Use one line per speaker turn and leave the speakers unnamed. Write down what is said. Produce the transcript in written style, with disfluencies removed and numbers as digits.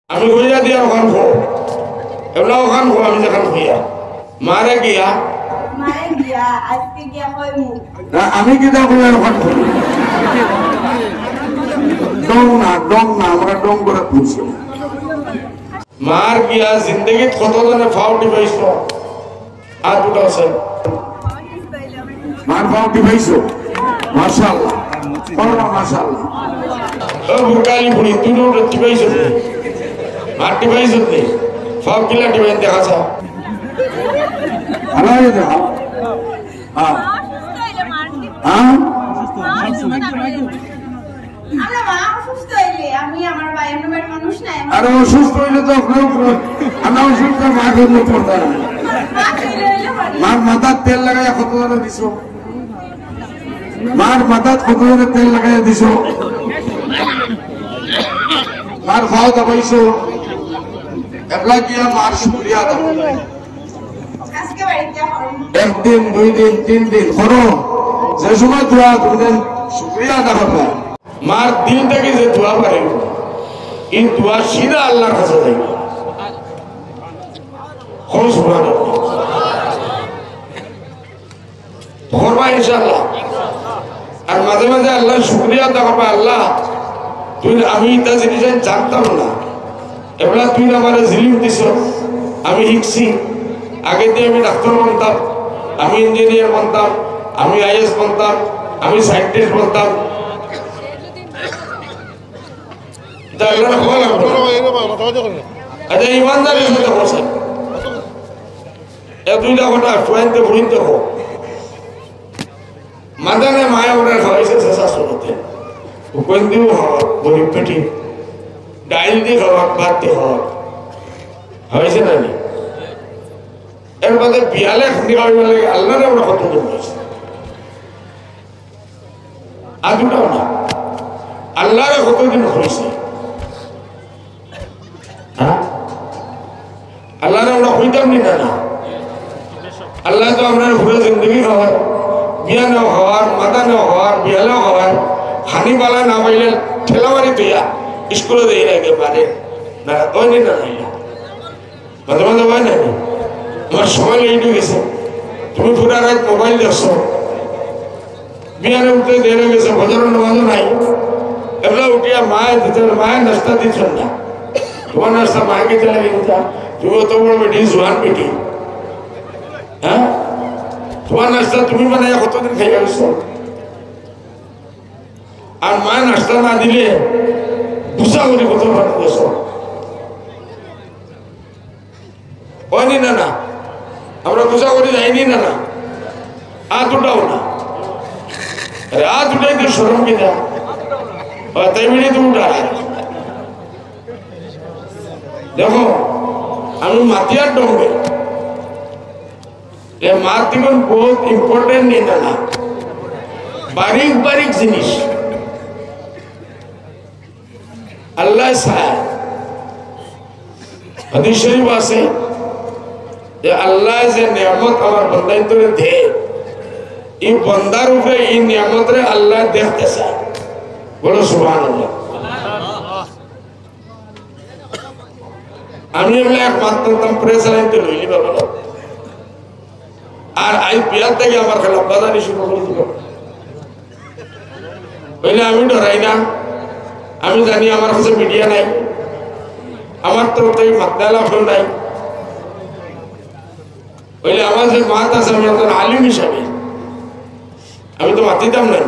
আমি হইয়া দিয়া ওখান খো এগুলা ওখান খো আমি যেখান হইয়া মারে গিয়া
আজকে গিয়া কইমু
আমি কি দাও হইয়া ওখান খো ডং না আমরা ডং করে খুঁজছি মার গিয়া জিন্দগিত কতজনে ফাউটি পাইছো আর দুটো আছে মার ফাউটি পাইছো মাশাআল্লাহ বড় মাশাআল্লাহ ও বুকালি বুড়ি তুই রটি পাইছো মাটি পাইছো তে ফাউ কিলা দিবেন দেখা যাও আলাই দাও হ্যাঁ হ্যাঁ
আমরা মা অসুস্থ হইলে আমি আমার ভাই আমার মানুষ নাই
আরে অসুস্থ হইলে তো আমরা অসুস্থ মা গেলে পড়তা না মার মাথার তেল লাগাইয়া কত ধরে দিছো মার মাথার কত ধরে তেল লাগাইয়া দিছো মার খাওয়া দাবাইছো এবলা গিয়া মার শুক্রিয়া দাও
আজকে বাড়িতে
একদিন দুই দিন তিন দিন করো যে সময় দোয়া করবেন শুক্রিয়া আদা করবে মার দিল থেকে যে দোয়া করে এই দোয়া সিধা আল্লাহর কাছে যাই খরচ করবা ইনশাআল্লাহ আর মাঝে মাঝে আল্লাহ শুক্রিয়া আদা করবা আল্লাহ তুই আমি এটা জিনিস জানতাম না এবার তুই আমার জিলিম দিছ আমি শিখছি আগে দিয়ে আমি ডাক্তার বলতাম আমি ইঞ্জিনিয়ার বলতাম আমি আইএস বলতাম আমি সায়েন্টিস্ট বলতাম আচ্ছা ইমানদারের সাথে বসে দুইটা ঘন্টা ফুয়াইতে ফুড়িতে হোক মাদানে মায়া ওরা খাওয়াইছে শেষা শুরুতে উপেন দিও হওয়া গরিব পেটি ডাইল দিয়ে খাওয়া ভাত দিয়ে খাওয়া হয়েছে না নি এর মধ্যে বিয়ালে খান্দি খাওয়াইবে লাগে আল্লাহ আমরা কতদিন হয়েছে আজুটাও না আল্লাহরে কতদিন হয়েছে আল্লাহরে আমরা হইতাম নি না আল্লাহ তো আমরা ঘুরে জিন্দগি খাওয়ার বিয়া নেওয়া খাওয়ার মাথা নেওয়া খাওয়ার বিয়ালেও খাওয়ার খানি পালা না পাইলে ঠেলামারি তুইয়া স্কুলে দিয়ে লাগে পারে না ওই নি না মাঝে মাঝে হয় না আমার সময় লেগে গেছে তুমি পুরা রাত মোবাইল দেখছো বিয়ানে উঠে দিয়ে গেছে ভজনের নামাজও নাই এগুলো উঠিয়া মায়ের দিতে মায়ের নাস্তা দিচ্ছ না তোমার নাস্তা মাকে চলে গেছে তুমি অত বড় বেটি জোয়ান বেটি হ্যাঁ তোমার নাস্তা তুমি মানে কতদিন খাইয়া গেছো আর মায়ের নাস্তা না দিলে বুঝা করে কত ভালো গেছো হয়নি না না আমরা বুঝা করে যাইনি না না আর দুটাও না রাত উঠে তো শরম কিনা তাই মিলে তো উঠা দেখো আমি মাতিয়ার ডঙ্গে মার জীবন বহুত ইম্পর্টেন্ট নিয়ে না বারিক বারিক জিনিস আল্লাহ সায় হাদিস শরীফ আছে যে আল্লাহ যে নিয়ামত আমার বন্দাই তোরে দে এই বন্দার উপরে এই নিয়ামত রে আল্লাহ দেখতে চায় বলো সুবহানাল্লাহ আমি এগুলো একমাত্র প্রেস আইনতে লইলি বাবা আর আই বিয়ার থেকে আমার খেলা বাজানি শুরু করে দিল বলে আমি ডরাই না আমি জানি আমার কাছে মিডিয়া নাই আমার তো তাই মাতলা ফোন নাই বলে আমার যে মাত আছে আমি একজন আলিম হিসাবে আমি তো মাতিতাম না।